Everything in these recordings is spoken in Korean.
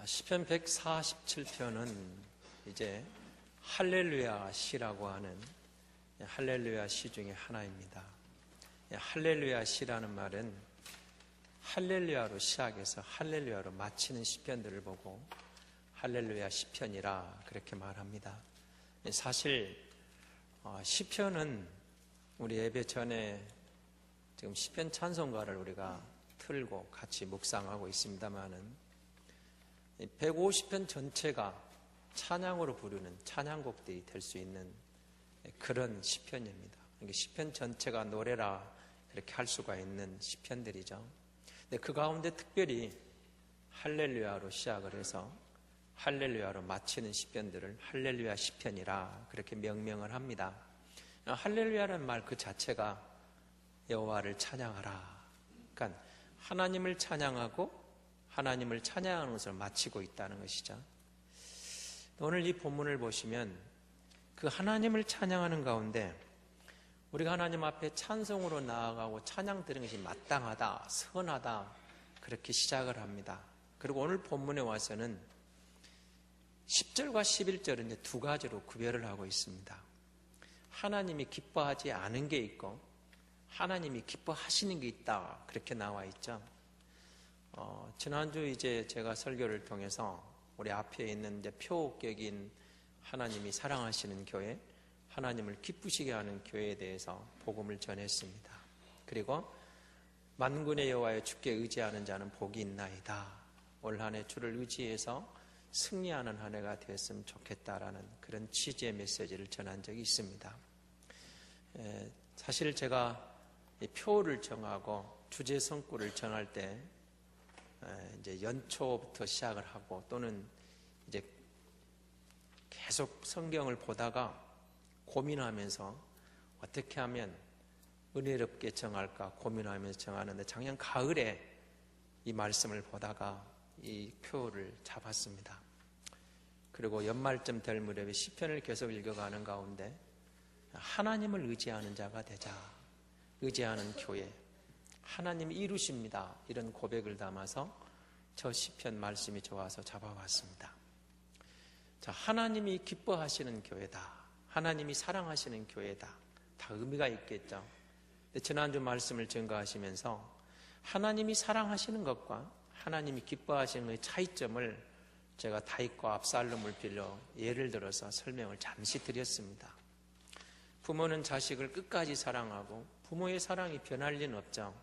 시편 147편은 이제 할렐루야 시라고 하는 할렐루야 시 중에 하나입니다. 할렐루야 시라는 말은 할렐루야로 시작해서 할렐루야로 마치는 시편들을 보고 할렐루야 시편이라 그렇게 말합니다. 사실 시편은 우리 예배 전에 지금 시편 찬송가를 우리가 틀고 같이 묵상하고 있습니다만은 150편 전체가 찬양으로 부르는 찬양곡들이 될 수 있는 그런 시편입니다. 시편 전체가 노래라 이렇게 할 수가 있는 시편들이죠. 근데 그 가운데 특별히 할렐루야로 시작을 해서 할렐루야로 마치는 시편들을 할렐루야 시편이라 그렇게 명명을 합니다. 할렐루야라는 말 그 자체가 여호와를 찬양하라. 그러니까 하나님을 찬양하고 하나님을 찬양하는 것을 마치고 있다는 것이죠. 오늘 이 본문을 보시면 그 하나님을 찬양하는 가운데 우리가 하나님 앞에 찬송으로 나아가고 찬양 드리는 것이 마땅하다, 선하다 그렇게 시작을 합니다. 그리고 오늘 본문에 와서는 10절과 11절은 이제 두 가지로 구별을 하고 있습니다. 하나님이 기뻐하지 않은 게 있고 하나님이 기뻐하시는 게 있다 그렇게 나와 있죠. 지난주 이제 제가 설교를 통해서 우리 앞에 있는 이제 표격인 하나님이 사랑하시는 교회, 하나님을 기쁘시게 하는 교회에 대해서 복음을 전했습니다. 그리고 만군의 여호와여 주께 의지하는 자는 복이 있나이다. 올 한 해 주를 의지해서 승리하는 한 해가 되었으면 좋겠다라는 그런 취지의 메시지를 전한 적이 있습니다. 사실 제가 이 표를 정하고 주제 성구를 정할 때 이제 연초부터 시작을 하고 또는 이제 계속 성경을 보다가 고민하면서 어떻게 하면 은혜롭게 정할까 고민하면서 정하는데 작년 가을에 이 말씀을 보다가 이 표를 잡았습니다. 그리고 연말쯤 될 무렵에 시편을 계속 읽어가는 가운데 하나님을 의지하는 자가 되자, 의지하는 교회, 하나님이 이루십니다. 이런 고백을 담아서 저 시편 말씀이 좋아서 잡아왔습니다. 자, 하나님이 기뻐하시는 교회다. 하나님이 사랑하시는 교회다. 다 의미가 있겠죠. 지난주 말씀을 증거하시면서 하나님이 사랑하시는 것과 하나님이 기뻐하시는 것의 차이점을 제가 다윗과 압살롬을 빌려 예를 들어서 설명을 잠시 드렸습니다. 부모는 자식을 끝까지 사랑하고 부모의 사랑이 변할 리는 없죠.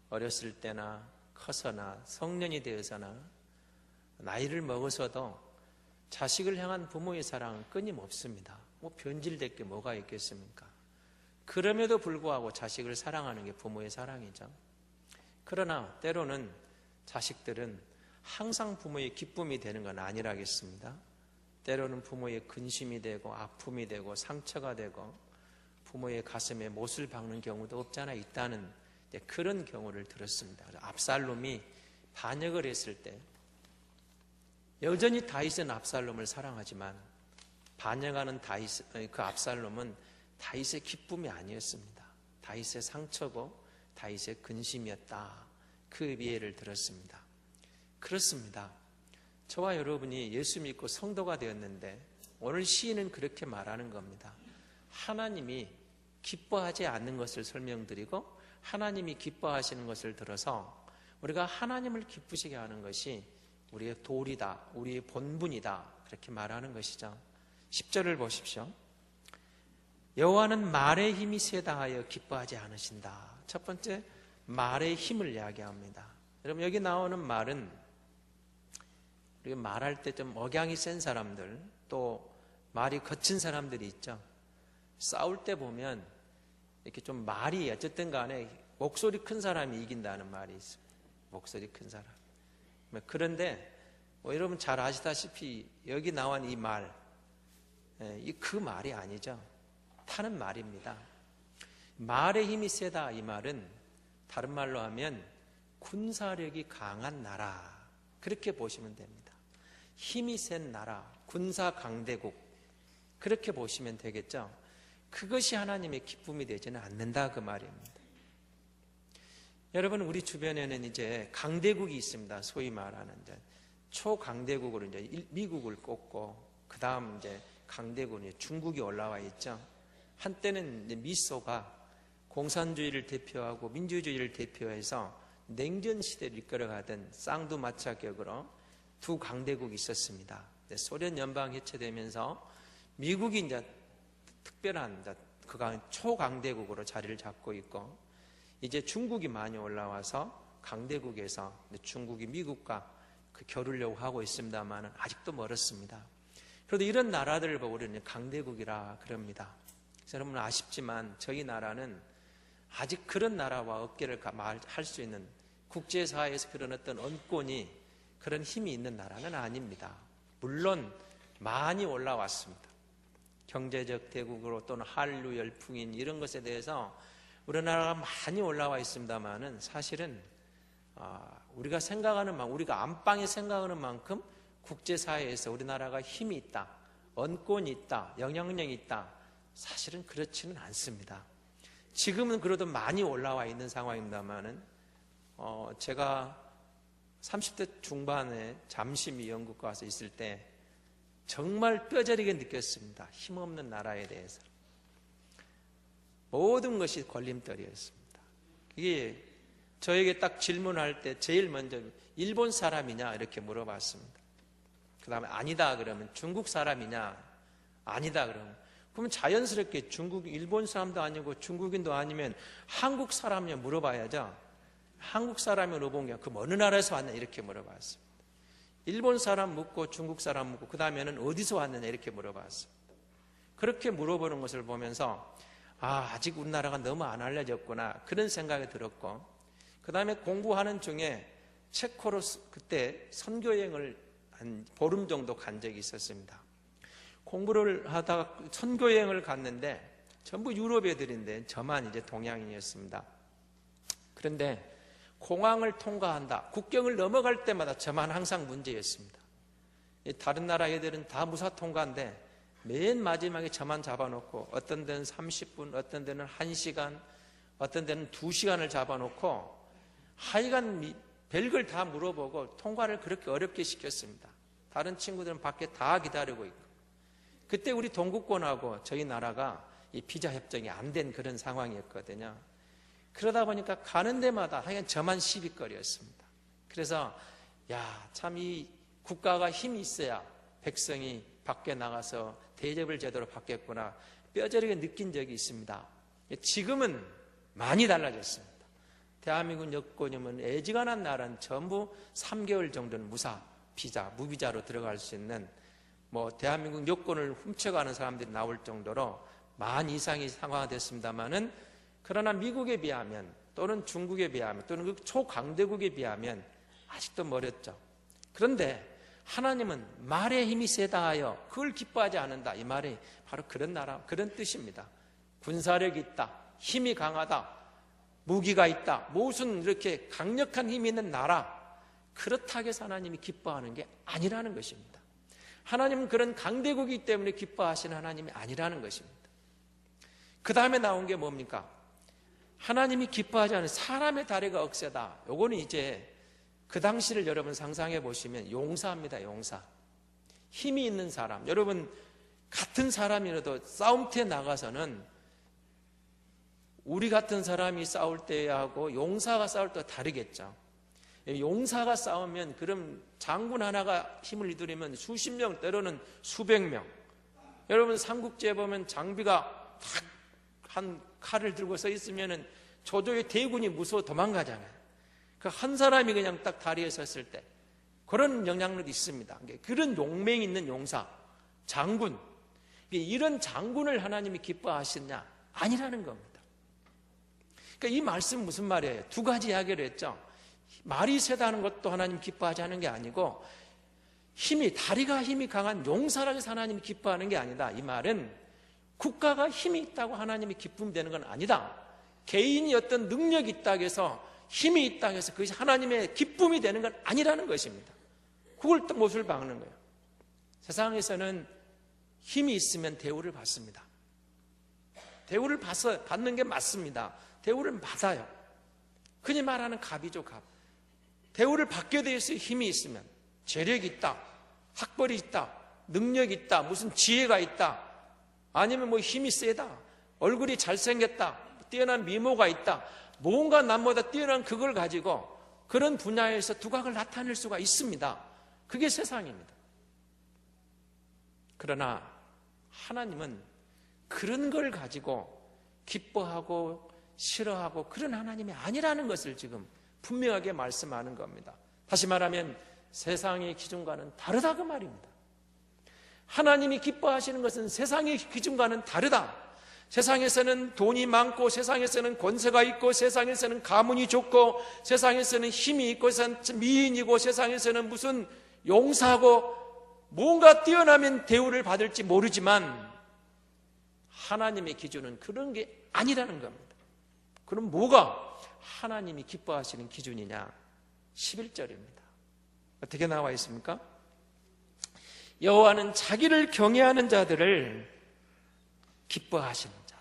어렸을 때나 커서나 성년이 되어서나 나이를 먹어서도 자식을 향한 부모의 사랑은 끊임없습니다. 뭐 변질될 게 뭐가 있겠습니까? 그럼에도 불구하고 자식을 사랑하는 게 부모의 사랑이죠. 그러나 때로는 자식들은 항상 부모의 기쁨이 되는 건 아니라겠습니다. 때로는 부모의 근심이 되고 아픔이 되고 상처가 되고 부모의 가슴에 못을 박는 경우도 없잖아 있다는 그런 경우를 들었습니다. 압살롬이 반역을 했을 때 여전히 다윗은 압살롬을 사랑하지만 반역하는 그 압살롬은 다윗의 기쁨이 아니었습니다. 다윗의 상처고 다윗의 근심이었다. 그 예를 들었습니다. 그렇습니다. 저와 여러분이 예수 믿고 성도가 되었는데 오늘 시인은 그렇게 말하는 겁니다. 하나님이 기뻐하지 않는 것을 설명드리고 하나님이 기뻐하시는 것을 들어서 우리가 하나님을 기쁘시게 하는 것이 우리의 도리다, 우리의 본분이다 그렇게 말하는 것이죠. 10절을 보십시오. 여호와는 말의 힘이 세다 하여 기뻐하지 않으신다. 첫 번째 말의 힘을 이야기합니다. 여러분 여기 나오는 말은 우리가 말할 때 좀 억양이 센 사람들 또 말이 거친 사람들이 있죠. 싸울 때 보면 이렇게 좀 말이 어쨌든 간에 목소리 큰 사람이 이긴다는 말이 있습니다. 목소리 큰 사람. 그런데 여러분 잘 아시다시피 여기 나온 이 말, 그 말이 아니죠. 타는 말입니다. 말의 힘이 세다 이 말은 다른 말로 하면 군사력이 강한 나라 그렇게 보시면 됩니다. 힘이 센 나라, 군사 강대국 그렇게 보시면 되겠죠. 그것이 하나님의 기쁨이 되지는 않는다 그 말입니다. 여러분 우리 주변에는 이제 강대국이 있습니다. 소위 말하는 초강대국으로 이제 미국을 꼽고, 그 다음 이제 강대국은 중국이 올라와 있죠. 한때는 이제 미소가 공산주의를 대표하고 민주주의를 대표해서 냉전 시대를 이끌어가던 쌍두마차격으로 두 강대국이 있었습니다. 소련 연방이 해체되면서 미국이 이제 특별한 그간 초강대국으로 자리를 잡고 있고, 이제 중국이 많이 올라와서 강대국에서 중국이 미국과 겨루려고 하고 있습니다만 아직도 멀었습니다. 그래도 이런 나라들을 보고 우리는 강대국이라 그럽니다. 여러분 아쉽지만 저희 나라는 아직 그런 나라와 어깨를 할 수 있는, 국제사회에서 그런 어떤 언권이, 그런 힘이 있는 나라는 아닙니다. 물론 많이 올라왔습니다. 경제적 대국으로 또는 한류 열풍인 이런 것에 대해서 우리나라가 많이 올라와 있습니다만은 사실은 우리가 생각하는 만큼, 우리가 안방에 생각하는 만큼 국제사회에서 우리나라가 힘이 있다, 언권이 있다, 영향력이 있다, 사실은 그렇지는 않습니다. 지금은 그래도 많이 올라와 있는 상황입니다만은 제가 30대 중반에 잠시 미 영국 가서 있을 때 정말 뼈저리게 느꼈습니다. 힘없는 나라에 대해서 모든 것이 걸림돌이었습니다. 이게 저에게 딱 질문할 때 제일 먼저 일본 사람이냐 이렇게 물어봤습니다. 그 다음에 아니다 그러면 중국 사람이냐, 아니다 그러면 자연스럽게 일본 사람도 아니고 중국인도 아니면 한국 사람이냐 물어봐야죠. 한국 사람이 물어본 게 그럼 어느 나라에서 왔냐 이렇게 물어봤습니다. 일본 사람 묻고 중국 사람 묻고 그 다음에는 어디서 왔느냐 이렇게 물어봤습니다. 그렇게 물어보는 것을 보면서 아직 우리나라가 너무 안 알려졌구나 그런 생각이 들었고, 그 다음에 공부하는 중에 체코로 그때 선교여행을 한 보름 정도 간 적이 있었습니다. 공부를 하다가 선교여행을 갔는데 전부 유럽 애들인데 저만 이제 동양인이었습니다. 그런데 공항을 통과한다, 국경을 넘어갈 때마다 저만 항상 문제였습니다. 다른 나라 애들은 다 무사 통과인데 맨 마지막에 저만 잡아놓고 어떤 데는 30분, 어떤 데는 1시간, 어떤 데는 2시간을 잡아놓고 하여간 별걸 다 물어보고 통과를 그렇게 어렵게 시켰습니다. 다른 친구들은 밖에 다 기다리고 있고, 그때 우리 동구권하고 저희 나라가 이 비자 협정이 안 된 그런 상황이었거든요. 그러다 보니까 가는 데마다 하여간 저만 시비거리였습니다. 그래서 참 이 국가가 힘이 있어야 백성이 밖에 나가서 대접을 제대로 받겠구나 뼈저리게 느낀 적이 있습니다. 지금은 많이 달라졌습니다. 대한민국 여권이면 애지간한 나라는 전부 3개월 정도는 무사, 비자, 무비자로 들어갈 수 있는 대한민국 여권을 훔쳐가는 사람들이 나올 정도로 만 이상이 상황화됐습니다만은, 그러나 미국에 비하면 또는 중국에 비하면 또는 그 초강대국에 비하면 아직도 멀었죠. 그런데 하나님은 말의 힘이 세다 하여 그걸 기뻐하지 않는다, 이 말이 바로 그런 나라, 그런 뜻입니다. 군사력이 있다, 힘이 강하다, 무기가 있다, 무슨 이렇게 강력한 힘이 있는 나라, 그렇다고 해서 하나님이 기뻐하는 게 아니라는 것입니다. 하나님은 그런 강대국이기 때문에 기뻐하시는 하나님이 아니라는 것입니다. 그 다음에 나온 게 뭡니까? 하나님이 기뻐하지 않은 사람의 다리가 억세다. 요거는 이제 그 당시를 여러분 상상해 보시면 용사입니다. 용사. 힘이 있는 사람. 여러분 같은 사람이라도 싸움터에 나가서는 우리 같은 사람이 싸울 때하고 용사가 싸울 때가 다르겠죠. 용사가 싸우면 그럼 장군 하나가 힘을 이들이면 수십 명, 때로는 수백 명. 여러분 삼국지에 보면 장비가 탁 한 칼을 들고 서 있으면은 조조의 대군이 무서워 도망가잖아요. 그 한 사람이 그냥 딱 다리에 섰을 때 그런 영향력이 있습니다. 그런 용맹 있는 용사, 장군, 이런 장군을 하나님이 기뻐하시냐? 아니라는 겁니다. 그러니까 이 말씀 무슨 말이에요? 두 가지 이야기를 했죠. 말이 세다는 것도 하나님 기뻐하지 않는 게 아니고, 다리가 힘이 강한 용사라고 해서 하나님이 기뻐하는 게 아니다. 이 말은 국가가 힘이 있다고 하나님이 기쁨이 되는 건 아니다. 개인이 어떤 능력이 있다고 해서 힘이 있다고 해서 그것이 하나님의 기쁨이 되는 건 아니라는 것입니다. 그걸 또 못을 박는 거예요. 세상에서는 힘이 있으면 대우를 받습니다. 대우를 받는 게 맞습니다. 대우를 받아요. 흔히 말하는 갑이죠, 갑. 대우를 받게 되어 있어요. 힘이 있으면. 재력이 있다, 학벌이 있다, 능력이 있다, 무슨 지혜가 있다, 아니면 뭐 힘이 세다, 얼굴이 잘생겼다, 뛰어난 미모가 있다, 뭔가 남보다 뛰어난 그걸 가지고 그런 분야에서 두각을 나타낼 수가 있습니다. 그게 세상입니다. 그러나 하나님은 그런 걸 가지고 기뻐하고 싫어하고 그런 하나님이 아니라는 것을 지금 분명하게 말씀하는 겁니다. 다시 말하면 세상의 기준과는 다르다 그 말입니다. 하나님이 기뻐하시는 것은 세상의 기준과는 다르다. 세상에서는 돈이 많고, 세상에서는 권세가 있고, 세상에서는 가문이 좋고, 세상에서는 힘이 있고, 미인이고, 세상에서는 무슨 용사하고 뭔가 뛰어나면 대우를 받을지 모르지만 하나님의 기준은 그런 게 아니라는 겁니다. 그럼 뭐가 하나님이 기뻐하시는 기준이냐? 11절입니다. 어떻게 나와 있습니까? 여호와는 자기를 경외하는 자들을 기뻐하시는 자.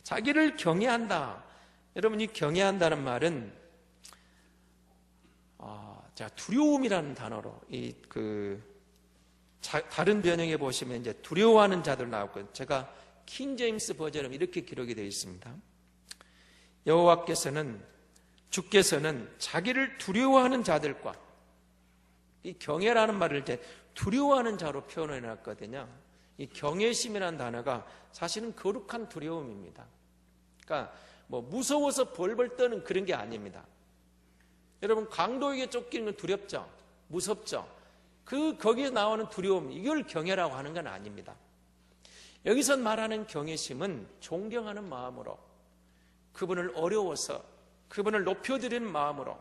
자기를 경외한다. 여러분, 이 경외한다는 말은 제가 두려움이라는 단어로 다른 변형에 보시면 이제 두려워하는 자들 나왔거든요. 제가 킹 제임스 버전은 이렇게 기록이 되어 있습니다. 주께서는 자기를 두려워하는 자들과, 이 경외라는 말을 이제 두려워하는 자로 표현해 놨거든요. 이 경외심이라는 단어가 사실은 거룩한 두려움입니다. 그러니까 뭐 무서워서 벌벌 떠는 그런 게 아닙니다. 여러분, 강도에게 쫓기는 건 두렵죠? 무섭죠? 거기에 나오는 두려움, 이걸 경외라고 하는 건 아닙니다. 여기서 말하는 경외심은 존경하는 마음으로, 그분을 어려워서 그분을 높여드리는 마음으로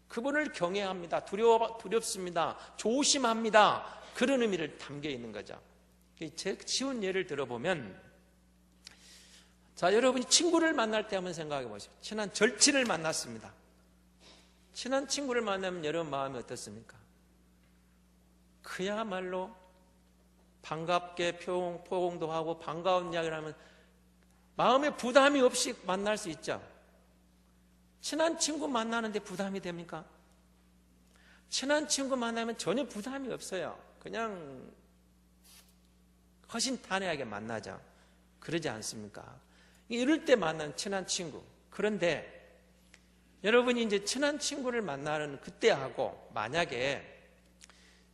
그분을 경외합니다. 두렵습니다. 조심합니다. 그런 의미를 담겨 있는 거죠. 제 쉬운 예를 들어보면, 자, 여러분이 친구를 만날 때 한번 생각해 보십시오. 친한 절친을 만났습니다. 친한 친구를 만나면 여러분 마음이 어떻습니까? 그야말로 반갑게 포옹도 하고 반가운 이야기를 하면 마음에 부담이 없이 만날 수 있죠. 친한 친구 만나는데 부담이 됩니까? 친한 친구 만나면 전혀 부담이 없어요. 그냥 허심탄회하게 만나죠. 그러지 않습니까? 이럴 때 만난 친한 친구. 그런데 여러분이 이제 친한 친구를 만나는 그때하고 만약에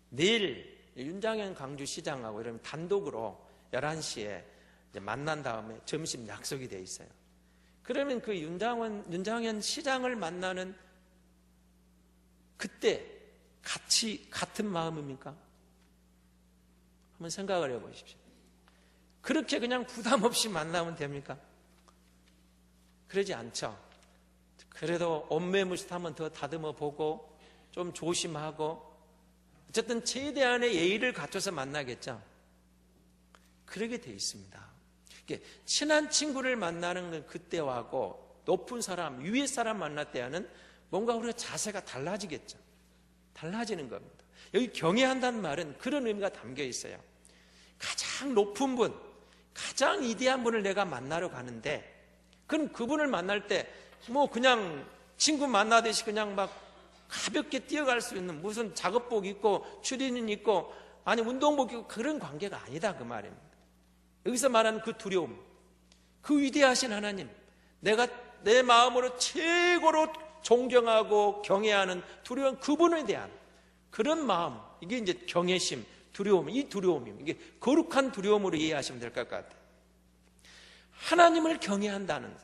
내일 윤장현 광주시장하고 이러면 단독으로 11시에 만난 다음에 점심 약속이 돼 있어요. 그러면 그 윤장현 시장을 만나는 그때 같은 마음입니까? 한번 생각을 해보십시오. 그렇게 그냥 부담 없이 만나면 됩니까? 그러지 않죠. 그래도 옷매무새 한번 더 다듬어 보고 좀 조심하고 어쨌든 최대한의 예의를 갖춰서 만나겠죠. 그러게 돼 있습니다. 친한 친구를 만나는 그때하고 높은 사람, 위의 사람 만날 때와는 뭔가 우리가 자세가 달라지겠죠. 달라지는 겁니다. 여기 경외한다는 말은 그런 의미가 담겨 있어요. 가장 높은 분, 가장 위대한 분을 내가 만나러 가는데, 그럼 그분을 만날 때 뭐 그냥 친구 만나듯이 그냥 막 가볍게 뛰어갈 수 있는 무슨 작업복 입고 추리닝 입고 아니 운동복 입고 그런 관계가 아니다 그 말입니다. 여기서 말하는 그 두려움, 그 위대하신 하나님, 내가 내 마음으로 최고로 존경하고 경외하는 두려운 그분에 대한 그런 마음, 이게 이제 경외심, 두려움, 이 두려움입니다. 이게 거룩한 두려움으로 이해하시면 될 것 같아요. 하나님을 경외한다는,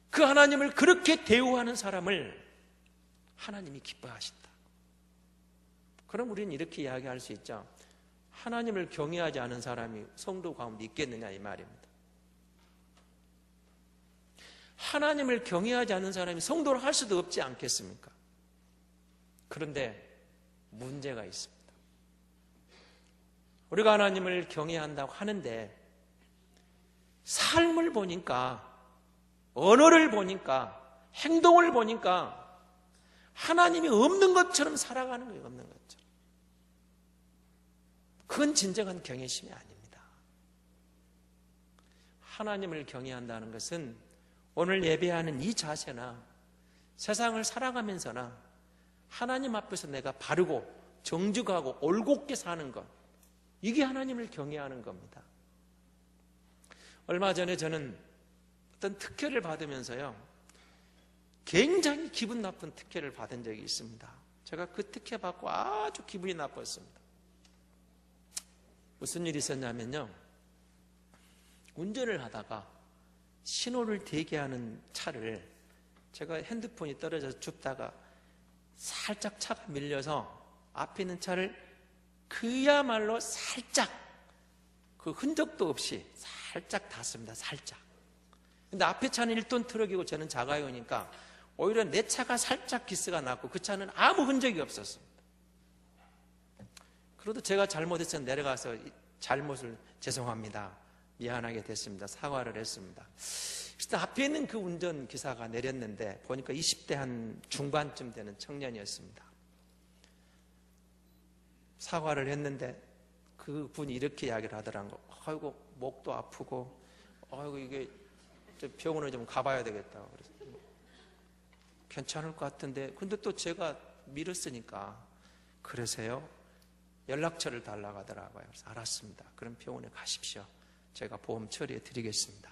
그 하나님을 그렇게 대우하는 사람을 하나님이 기뻐하신다. 그럼 우리는 이렇게 이야기할 수 있죠. 하나님을 경외하지 않은 사람이 성도 가운데 있겠느냐 이 말입니다. 하나님을 경외하지 않는 사람이 성도를 할 수도 없지 않겠습니까? 그런데 문제가 있습니다. 우리가 하나님을 경외한다고 하는데 삶을 보니까, 언어를 보니까, 행동을 보니까 하나님이 없는 것처럼 살아가는 거예요. 없는 것처럼. 그건 진정한 경외심이 아닙니다. 하나님을 경외한다는 것은 오늘 예배하는 이 자세나 세상을 살아가면서나 하나님 앞에서 내가 바르고 정직하고 올곧게 사는 것, 이게 하나님을 경외하는 겁니다. 얼마 전에 저는 어떤 특혜를 받으면서요, 굉장히 기분 나쁜 특혜를 받은 적이 있습니다. 제가 그 특혜 받고 아주 기분이 나빴습니다. 무슨 일이 있었냐면요, 운전을 하다가 신호를 대기하는 차를 제가 핸드폰이 떨어져서 줍다가 살짝 차가 밀려서 앞에 있는 차를 그야말로 살짝, 그 흔적도 없이 살짝 닿습니다. 살짝. 근데 앞에 차는 1톤 트럭이고 저는 자가용이니까 오히려 내 차가 살짝 기스가 났고 그 차는 아무 흔적이 없었습니다. 그래도 제가 잘못해서 내려가서 잘못을 죄송합니다, 미안하게 됐습니다, 사과를 했습니다. 그래서 앞에 있는 그 운전기사가 내렸는데 보니까 20대 한 중반쯤 되는 청년이었습니다. 사과를 했는데 그분이 이렇게 이야기를 하더라고요. 아이고, 목도 아프고, 아이고, 이게 병원을 좀 가봐야 되겠다고. 그래서 괜찮을 것 같은데, 근데 또 제가 미뤘으니까, 그러세요? 연락처를 달라고 하더라고요. 그래서 알았습니다. 그럼 병원에 가십시오. 제가 보험 처리해 드리겠습니다.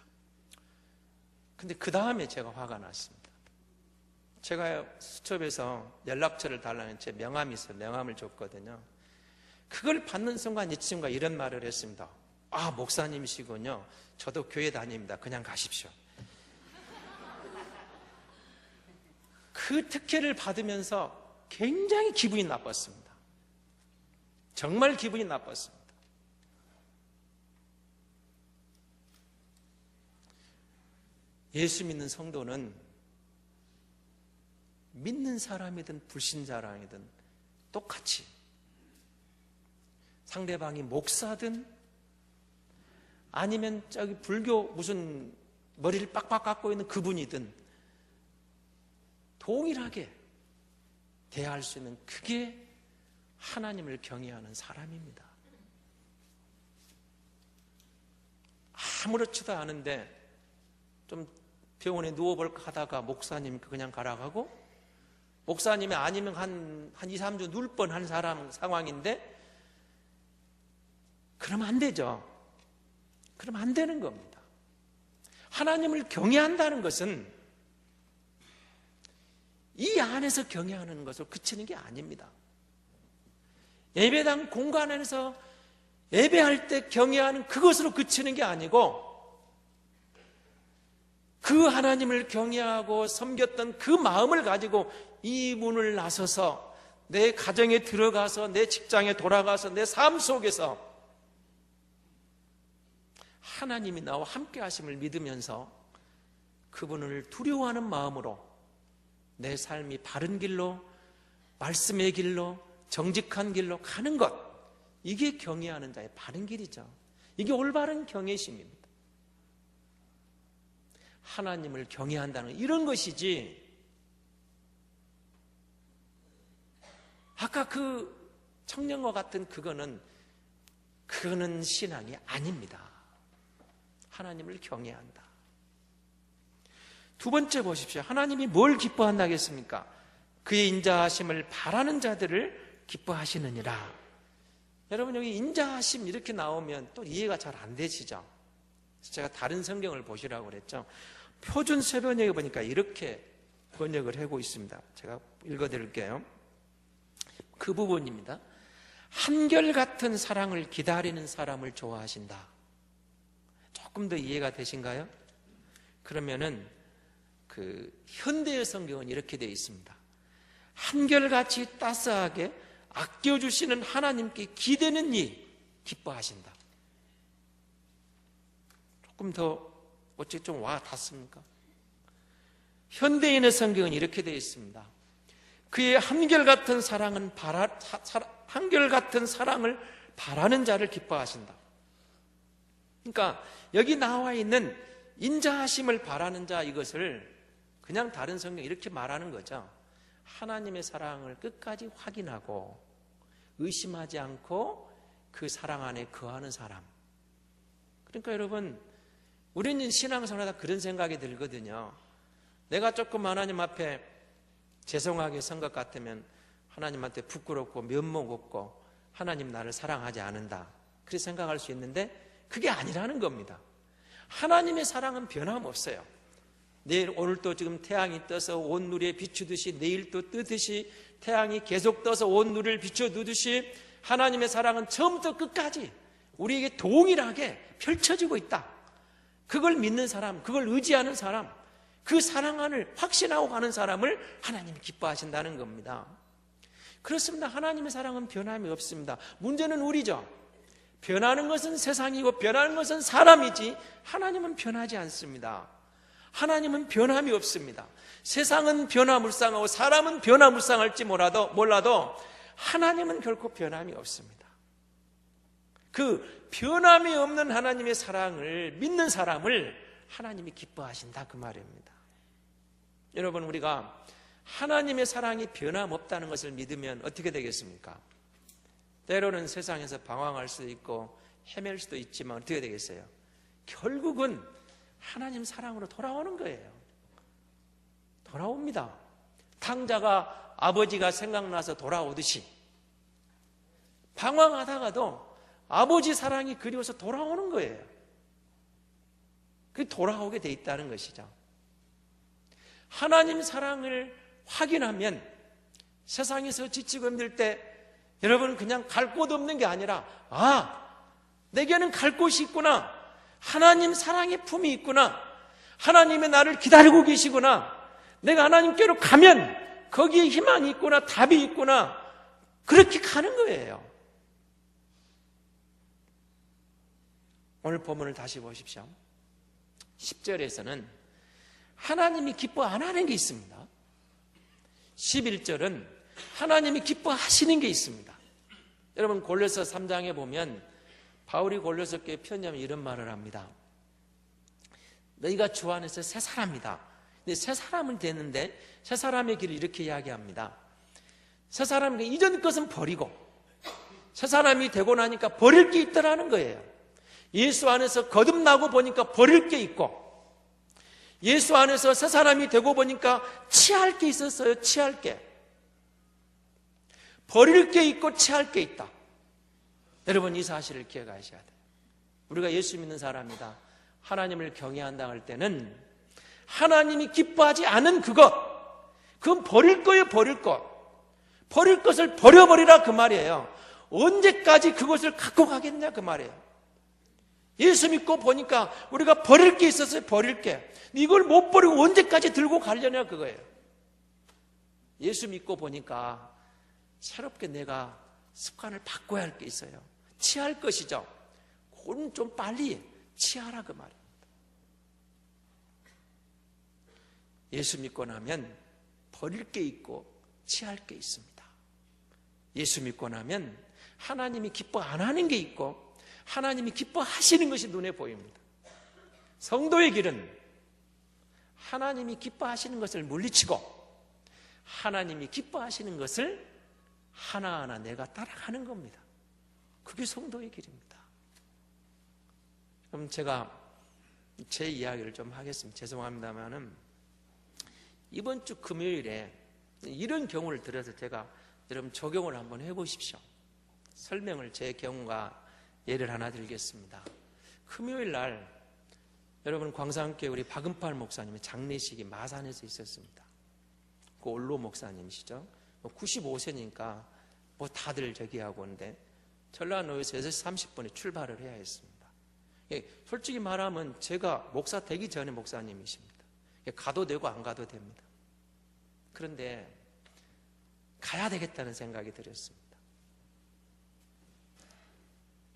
근데 그 다음에 제가 화가 났습니다. 제가 수첩에서 연락처를 달라는 제 명함이 있어요. 명함을 줬거든요. 그걸 받는 순간 이 친구가 이런 말을 했습니다. 아, 목사님이시군요. 저도 교회 다닙니다. 그냥 가십시오. 그 특혜를 받으면서 굉장히 기분이 나빴습니다. 정말 기분이 나빴습니다. 예수 믿는 성도는 믿는 사람이든 불신자라이든 똑같이 상대방이 목사든 아니면 저기 불교 무슨 머리를 빡빡 깎고 있는 그분이든 동일하게 대할 수 있는, 그게 하나님을 경외하는 사람입니다. 아무렇지도 않은데 좀 병원에 누워볼까 하다가 목사님 그냥 가라고 하고, 목사님이 아니면 한 2, 3주 누울 뻔한 사람 상황인데 그러면 안 되죠. 그러면 안 되는 겁니다. 하나님을 경외한다는 것은 이 안에서 경외하는 것으로 그치는 게 아닙니다. 예배당 공간 안에서 예배할 때 경외하는 그것으로 그치는 게 아니고, 그 하나님을 경외하고 섬겼던 그 마음을 가지고 이 문을 나서서 내 가정에 들어가서 내 직장에 돌아가서 내 삶 속에서 하나님이 나와 함께 하심을 믿으면서 그분을 두려워하는 마음으로 내 삶이 바른 길로, 말씀의 길로, 정직한 길로 가는 것, 이게 경외하는 자의 바른 길이죠. 이게 올바른 경외심입니다. 하나님을 경외한다는 이런 것이지, 아까 그 청년과 같은 그거는 신앙이 아닙니다. 하나님을 경외한다. 두 번째 보십시오. 하나님이 뭘 기뻐한다겠습니까? 그의 인자하심을 바라는 자들을 기뻐하시느니라. 여러분, 여기 인자하심 이렇게 나오면 또 이해가 잘 안 되시죠? 제가 다른 성경을 보시라고 그랬죠. 표준 세번역에 보니까 이렇게 번역을 하고 있습니다. 제가 읽어드릴게요. 그 부분입니다. 한결같은 사랑을 기다리는 사람을 좋아하신다. 조금 더 이해가 되신가요? 그러면은 그 현대의 성경은 이렇게 되어 있습니다. 한결같이 따스하게 아껴주시는 하나님께 기대는 이 기뻐하신다. 조금 더 어찌 좀 와 닿습니까? 현대인의 성경은 이렇게 되어 있습니다. 그의 한결같은 한결같은 사랑을 바라는 자를 기뻐하신다. 그러니까 여기 나와 있는 인자하심을 바라는 자, 이것을 그냥 다른 성경이 이렇게 말하는 거죠. 하나님의 사랑을 끝까지 확인하고 의심하지 않고 그 사랑 안에 거하는 사람. 그러니까 여러분, 우리는 신앙생활하다 그런 생각이 들거든요. 내가 조금 하나님 앞에 죄송하게 선 것 같으면 하나님한테 부끄럽고 면목 없고 하나님 나를 사랑하지 않는다, 그렇게 생각할 수 있는데 그게 아니라는 겁니다. 하나님의 사랑은 변함없어요. 내일 오늘 또 지금 태양이 떠서 온 누리에 비추듯이 내일 또 뜨듯이 태양이 계속 떠서 온 누리를 비춰두듯이 하나님의 사랑은 처음부터 끝까지 우리에게 동일하게 펼쳐지고 있다. 그걸 믿는 사람, 그걸 의지하는 사람, 그 사랑 안을 확신하고 가는 사람을 하나님이 기뻐하신다는 겁니다. 그렇습니다. 하나님의 사랑은 변함이 없습니다. 문제는 우리죠. 변하는 것은 세상이고 변하는 것은 사람이지 하나님은 변하지 않습니다. 하나님은 변함이 없습니다. 세상은 변화무쌍하고 사람은 변화무쌍할지 몰라도 하나님은 결코 변함이 없습니다. 그 변함이 없는 하나님의 사랑을 믿는 사람을 하나님이 기뻐하신다, 그 말입니다. 여러분, 우리가 하나님의 사랑이 변함없다는 것을 믿으면 어떻게 되겠습니까? 때로는 세상에서 방황할 수도 있고 헤맬 수도 있지만 어떻게 되겠어요? 결국은 하나님 사랑으로 돌아오는 거예요. 돌아옵니다. 탕자가 아버지가 생각나서 돌아오듯이 방황하다가도 아버지 사랑이 그리워서 돌아오는 거예요. 그 돌아오게 돼 있다는 것이죠. 하나님 사랑을 확인하면 세상에서 지치고 힘들 때 여러분 그냥 갈 곳 없는 게 아니라 내게는 갈 곳이 있구나, 하나님 사랑의 품이 있구나, 하나님의 나를 기다리고 계시구나, 내가 하나님께로 가면 거기에 희망이 있구나, 답이 있구나, 그렇게 가는 거예요. 오늘 본문을 다시 보십시오. 10절에서는 하나님이 기뻐 안 하는 게 있습니다. 11절은 하나님이 기뻐하시는 게 있습니다. 여러분, 골로새 3장에 보면 바울이 골로새 교회 편지하면 이런 말을 합니다. 너희가 주 안에서 새 사람이다. 근데 새 사람은 되는데 새 사람의 길을 이렇게 이야기합니다. 새 사람은 이전 것은 버리고 새 사람이 되고 나니까 버릴 게 있더라는 거예요. 예수 안에서 거듭나고 보니까 버릴 게 있고, 예수 안에서 새 사람이 되고 보니까 취할 게 있었어요. 취할 게. 버릴 게 있고 취할 게 있다. 여러분, 이 사실을 기억하셔야 돼요. 우리가 예수 믿는 사람이다, 하나님을 경외한다 할 때는 하나님이 기뻐하지 않은 그건 버릴 거예요. 버릴 것. 버릴 것을 버려버리라, 그 말이에요. 언제까지 그것을 갖고 가겠냐, 그 말이에요. 예수 믿고 보니까 우리가 버릴 게 있었어요. 버릴 게. 이걸 못 버리고 언제까지 들고 가려냐, 그거예요. 예수 믿고 보니까 새롭게 내가 습관을 바꿔야 할 게 있어요. 취할 것이죠. 그건 좀 빨리 취하라, 그 말입니다. 예수 믿고 나면 버릴 게 있고 취할 게 있습니다. 예수 믿고 나면 하나님이 기뻐 안 하는 게 있고 하나님이 기뻐하시는 것이 눈에 보입니다. 성도의 길은 하나님이 기뻐하시는 것을 물리치고 하나님이 기뻐하시는 것을 하나하나 내가 따라가는 겁니다. 그게 성도의 길입니다. 그럼 제가 제 이야기를 좀 하겠습니다. 죄송합니다만은 이번 주 금요일에 이런 경우를 들어서 제가 여러분 적용을 한번 해보십시오. 설명을 제 경우가 예를 하나 들겠습니다. 금요일 날 여러분 광산교회 우리 박은팔 목사님의 장례식이 마산에서 있었습니다. 그 올로 목사님이시죠. 95세니까 뭐 다들 저기 하고 오는데 전라도에서 6시 30분에 출발을 해야 했습니다. 솔직히 말하면 제가 목사 되기 전에 목사님이십니다. 가도 되고 안 가도 됩니다. 그런데 가야 되겠다는 생각이 들었습니다.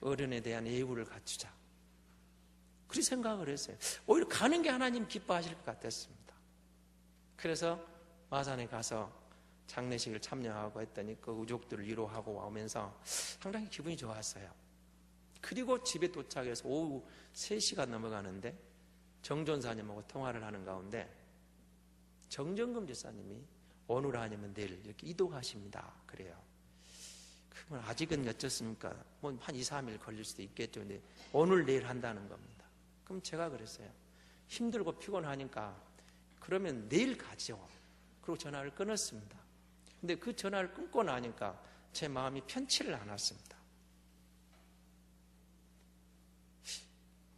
어른에 대한 예우를 갖추자, 그렇게 생각을 했어요. 오히려 가는 게 하나님 기뻐하실 것 같았습니다. 그래서 마산에 가서 장례식을 참여하고 했더니 그 유족들을 위로하고 오면서 상당히 기분이 좋았어요. 그리고 집에 도착해서 오후 3시가 넘어가는데 정전사님하고 통화를 하는 가운데 정정금 집사님이 오늘 아니면 내일 이렇게 이동하십니다. 그래요. 그러면 아직은 어쩌습니까? 뭐 한 2, 3일 걸릴 수도 있겠죠. 근데 오늘 내일 한다는 겁니다. 그럼 제가 그랬어요. 힘들고 피곤하니까 그러면 내일 가죠. 그리고 전화를 끊었습니다. 근데 그 전화를 끊고 나니까 제 마음이 편치를 않았습니다.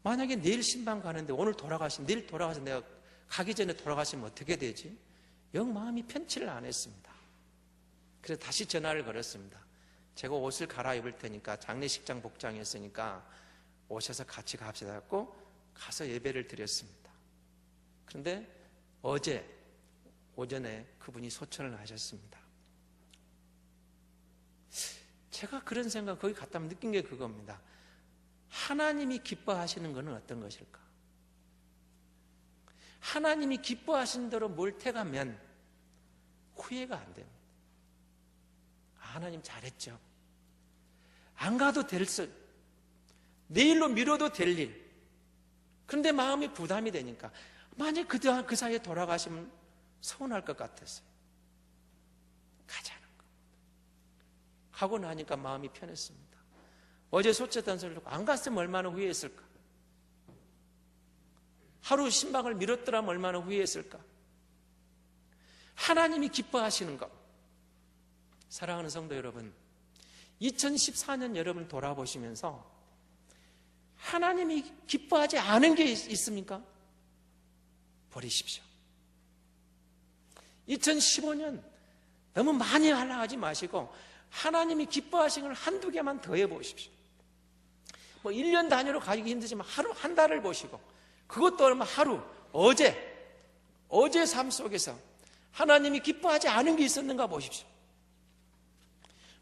만약에 내일 신방 가는데 내일 돌아가서 내가 가기 전에 돌아가시면 어떻게 되지? 영 마음이 편치를 안 했습니다. 그래서 다시 전화를 걸었습니다. 제가 옷을 갈아입을 테니까 장례식장 복장이었으니까 오셔서 같이 갑시다 했고 가서 예배를 드렸습니다. 그런데 어제 오전에 그분이 소천을 하셨습니다. 제가 그런 생각 거기 갔다 느낀 게 그겁니다. 하나님이 기뻐하시는 것은 어떤 것일까? 하나님이 기뻐하신 대로 몰태가면 후회가 안 됩니다. 하나님 잘했죠. 안 가도 될 내일로 미뤄도 될 일. 그런데 마음이 부담이 되니까 만약 그 사이에 돌아가시면 서운할 것 같았어요. 가자는 거. 가고 나니까 마음이 편했습니다. 어제 소쳤다는 소리를 듣고 안 갔으면 얼마나 후회했을까? 하루 신방을 미뤘더라면 얼마나 후회했을까? 하나님이 기뻐하시는 것. 사랑하는 성도 여러분, 2014년 여러분 돌아보시면서 하나님이 기뻐하지 않은 게 있습니까? 버리십시오. 2015년 너무 많이 하려 하지 마시고 하나님이 기뻐하시는 걸 한두 개만 더해 보십시오. 1년 단위로 가기가 힘들지만 하루 한 달을 보시고 그것도 얼마 하루 어제 삶 속에서 하나님이 기뻐하지 않은 게 있었는가 보십시오.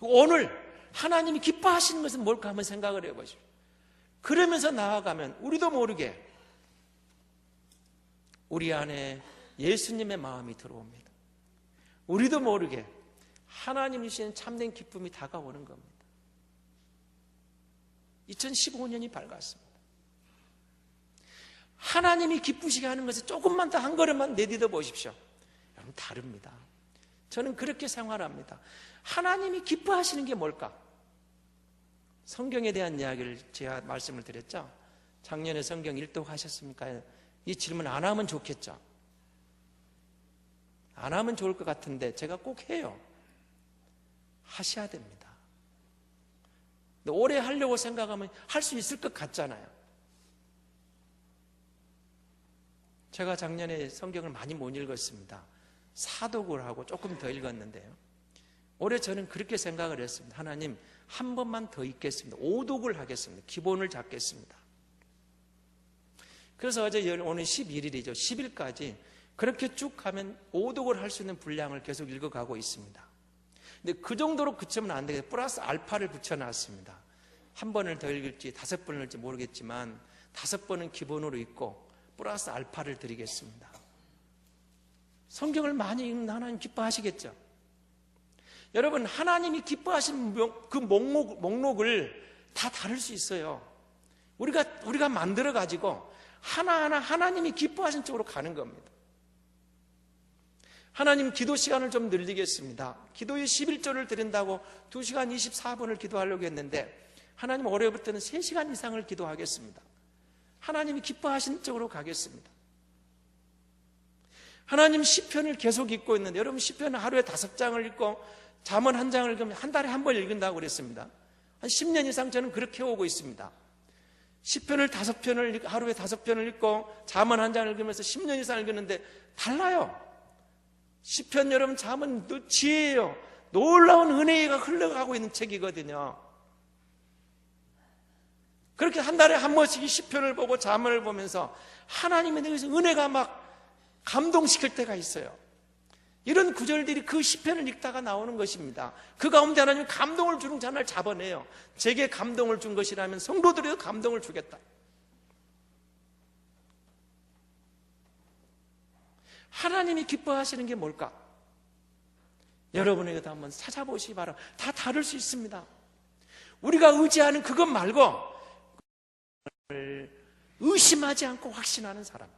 오늘 하나님이 기뻐하시는 것은 뭘까 한번 생각을 해보십시오. 그러면서 나아가면 우리도 모르게 우리 안에 예수님의 마음이 들어옵니다. 우리도 모르게 하나님이 주시는 참된 기쁨이 다가오는 겁니다. 2015년이 밝았습니다. 하나님이 기쁘시게 하는 것을 조금만 더 한 걸음만 내딛어 보십시오. 여러분 다릅니다. 저는 그렇게 생활합니다. 하나님이 기뻐하시는 게 뭘까? 성경에 대한 이야기를 제가 말씀을 드렸죠. 작년에 성경 일독하셨습니까? 이 질문 안 하면 좋겠죠. 안 하면 좋을 것 같은데 제가 꼭 해요. 하셔야 됩니다. 근데 오래 하려고 생각하면 할 수 있을 것 같잖아요. 제가 작년에 성경을 많이 못 읽었습니다. 사독을 하고 조금 더 읽었는데요. 올해 저는 그렇게 생각을 했습니다. 하나님, 한 번만 더 읽겠습니다. 오독을 하겠습니다. 기본을 잡겠습니다. 그래서 오늘 11일이죠. 10일까지 그렇게 쭉 가면 오독을 할 수 있는 분량을 계속 읽어가고 있습니다. 근데 그 정도로 그치면 안 되겠어요. 플러스 알파를 붙여놨습니다. 한 번을 더 읽을지 5번을 읽을지 모르겠지만 5번은 기본으로 읽고 플러스 알파를 드리겠습니다. 성경을 많이 읽는 하나님 기뻐하시겠죠? 여러분, 하나님이 기뻐하시는 그 목록을 다 다룰 수 있어요. 우리가 만들어가지고 하나하나 하나님이 기뻐하신 쪽으로 가는 겁니다. 하나님, 기도 시간을 좀 늘리겠습니다. 기도의 11조를 드린다고 2시간 24분을 기도하려고 했는데 하나님, 올해부터는 3시간 이상을 기도하겠습니다. 하나님이 기뻐하신 쪽으로 가겠습니다. 하나님, 시편을 계속 읽고 있는데 여러분, 시편은 하루에 5장을 읽고 잠언 1장을 읽으면 한 달에 한 번 읽는다고 그랬습니다. 한 10년 이상 저는 그렇게 오고 있습니다. 시편을 하루에 5편을 읽고 잠언 1장을 읽으면서 10년 이상 읽었는데 달라요. 시편 여러분, 잠언 지혜예요. 놀라운 은혜가 흘러가고 있는 책이거든요. 그렇게 한 달에 한 번씩 시편을 보고 잠언을 보면서 하나님에 대해서 은혜가 막 감동시킬 때가 있어요. 이런 구절들이 그 시편을 읽다가 나오는 것입니다. 그 가운데 하나님 감동을 주는 자를 잡아내요. 제게 감동을 준 것이라면 성도들에도 감동을 주겠다. 하나님이 기뻐하시는 게 뭘까? 여러분에게도 한번 찾아보시기 바랍니다. 다 다를 수 있습니다. 우리가 의지하는 그것 말고 의심하지 않고 확신하는 사람,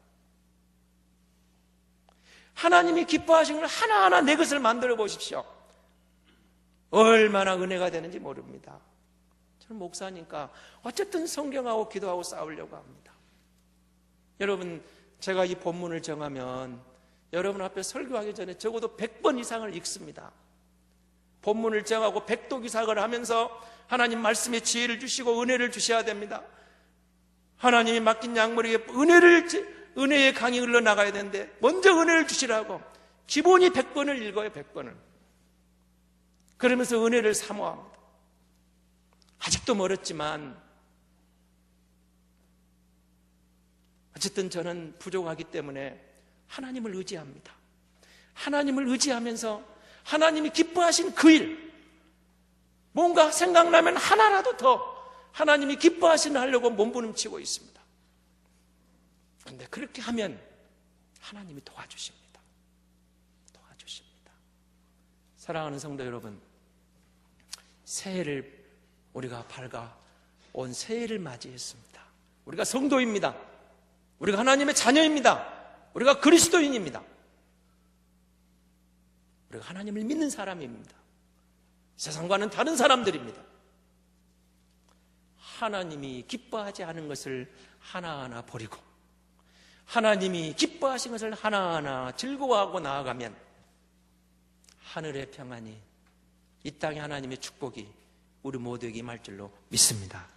하나님이 기뻐하시는 걸 하나하나 내 것을 만들어 보십시오. 얼마나 은혜가 되는지 모릅니다. 저는 목사니까 어쨌든 성경하고 기도하고 싸우려고 합니다. 여러분, 제가 이 본문을 정하면 여러분 앞에 설교하기 전에 적어도 100번 이상을 읽습니다. 본문을 정하고 백도기사를 하면서 하나님 말씀의 지혜를 주시고 은혜를 주셔야 됩니다. 하나님이 맡긴 양머리에 은혜의 강이 흘러나가야 되는데 먼저 은혜를 주시라고 기본이 100번을 읽어요. 100번을. 그러면서 은혜를 사모합니다. 아직도 멀었지만 어쨌든 저는 부족하기 때문에 하나님을 의지합니다. 하나님을 의지하면서 하나님이 기뻐하신 그 일, 뭔가 생각나면 하나라도 더 하나님이 기뻐하시는 하려고 몸부림치고 있습니다. 그런데 그렇게 하면 하나님이 도와주십니다. 도와주십니다. 사랑하는 성도 여러분, 새해를 우리가 밝아온 새해를 맞이했습니다. 우리가 성도입니다. 우리가 하나님의 자녀입니다. 우리가 그리스도인입니다. 우리가 하나님을 믿는 사람입니다. 세상과는 다른 사람들입니다. 하나님이 기뻐하지 않은 것을 하나하나 버리고 하나님이 기뻐하신 것을 하나하나 즐거워하고 나아가면 하늘의 평안이, 이 땅의 하나님의 축복이 우리 모두에게 임할 줄로 믿습니다.